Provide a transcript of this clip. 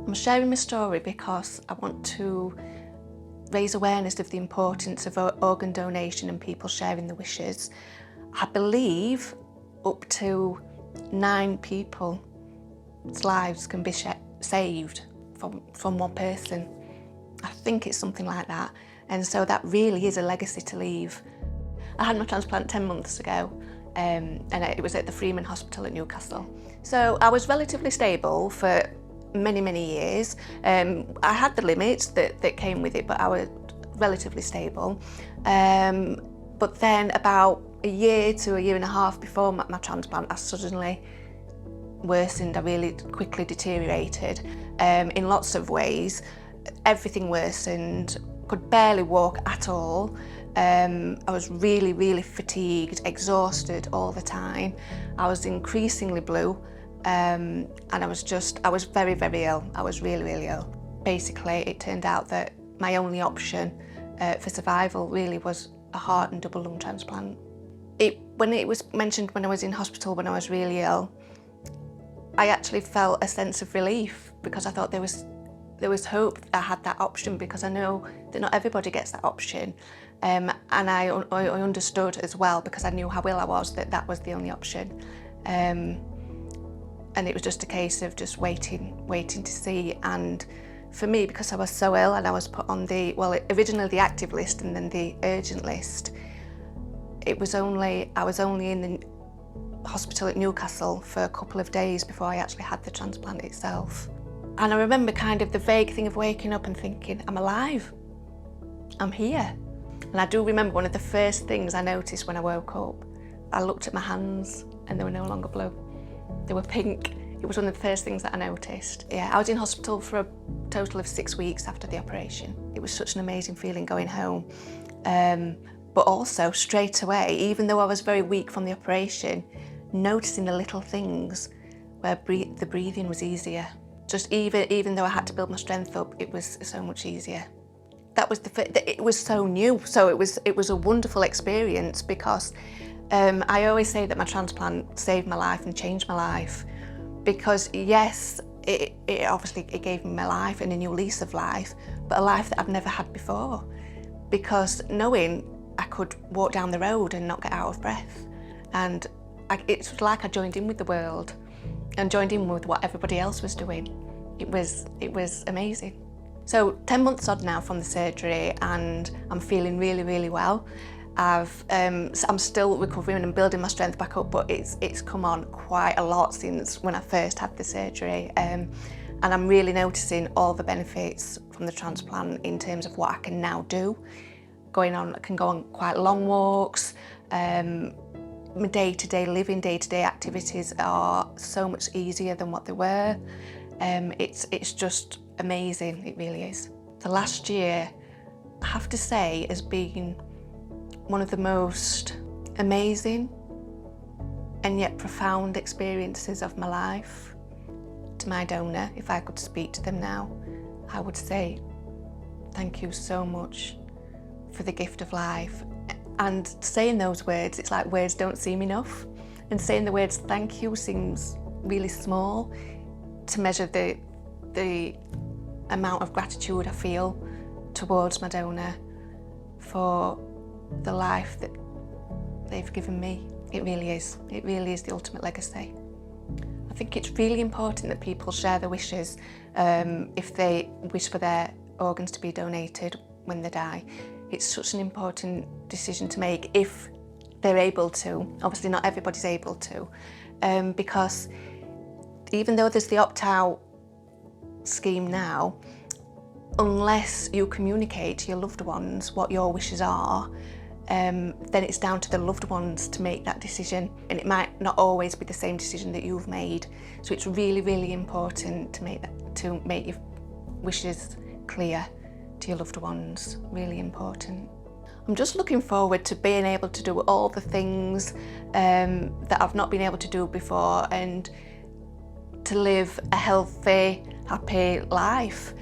I'm sharing my story because I want to raise awareness of the importance of organ donation and people sharing their wishes. I believe up to 9 people's lives can be saved from one person. I think it's something like that. And so that really is a legacy to leave. I had my transplant 10 months ago and it was at the Freeman Hospital at Newcastle. So I was relatively stable for many years. I had the limits that came with it, but I was relatively stable. But then about a year to a year and a half before my transplant, I suddenly worsened. I really quickly deteriorated in lots of ways. Everything worsened, could barely walk at all. I was really fatigued, exhausted all the time. I was increasingly blue and I was very ill. I was really ill. Basically, it turned out that my only option for survival really was a heart and double lung transplant. When it was mentioned when I was in hospital when I was really ill, I actually felt a sense of relief because I thought there was hope that I had that option, because I know that not everybody gets that option. And I understood as well, because I knew how ill I was, that was the only option. And it was just a case of just waiting to see. And for me, because I was so ill and I was put on originally the active list and then the urgent list, I was only in the hospital at Newcastle for a couple of days before I actually had the transplant itself. And I remember kind of the vague thing of waking up and thinking, I'm alive, I'm here. And I do remember one of the first things I noticed when I woke up. I looked at my hands and they were no longer blue. They were pink. It was one of the first things that I noticed. Yeah, I was in hospital for a total of 6 weeks after the operation. It was such an amazing feeling going home. But also straight away, even though I was very weak from the operation, noticing the little things where the breathing was easier. Just even though I had to build my strength up, it was so much easier. That was it was so new, so it was a wonderful experience, because I always say that my transplant saved my life and changed my life, because yes, it obviously gave me my life and a new lease of life, but a life that I've never had before, because knowing I could walk down the road and not get out of breath, and it's like I joined in with the world and joined in with what everybody else was doing. It was amazing. So 10 months odd now from the surgery, and I'm feeling really well. I'm still recovering and building my strength back up, but it's come on quite a lot since when I first had the surgery, and I'm really noticing all the benefits from the transplant in terms of what I can now do. I can go on quite long walks. My day-to-day living, day-to-day activities are so much easier than what they were. It's just amazing, it really is. The last year, I have to say, has been one of the most amazing and yet profound experiences of my life. To my donor, if I could speak to them now, I would say thank you so much for the gift of life. And saying those words, it's like words don't seem enough. And saying the words thank you seems really small to measure the amount of gratitude I feel towards my donor for the life that they've given me. It really is the ultimate legacy. I think it's really important that people share their wishes if they wish for their organs to be donated when they die. It's such an important decision to make if they're able to. Obviously not everybody's able to, because even though there's the opt-out scheme now, unless you communicate to your loved ones what your wishes are, then it's down to the loved ones to make that decision, and it might not always be the same decision that you've made. So it's really important to make your wishes clear to your loved ones. Really important. I'm just looking forward to being able to do all the things that I've not been able to do before, and to live a healthy, happy life.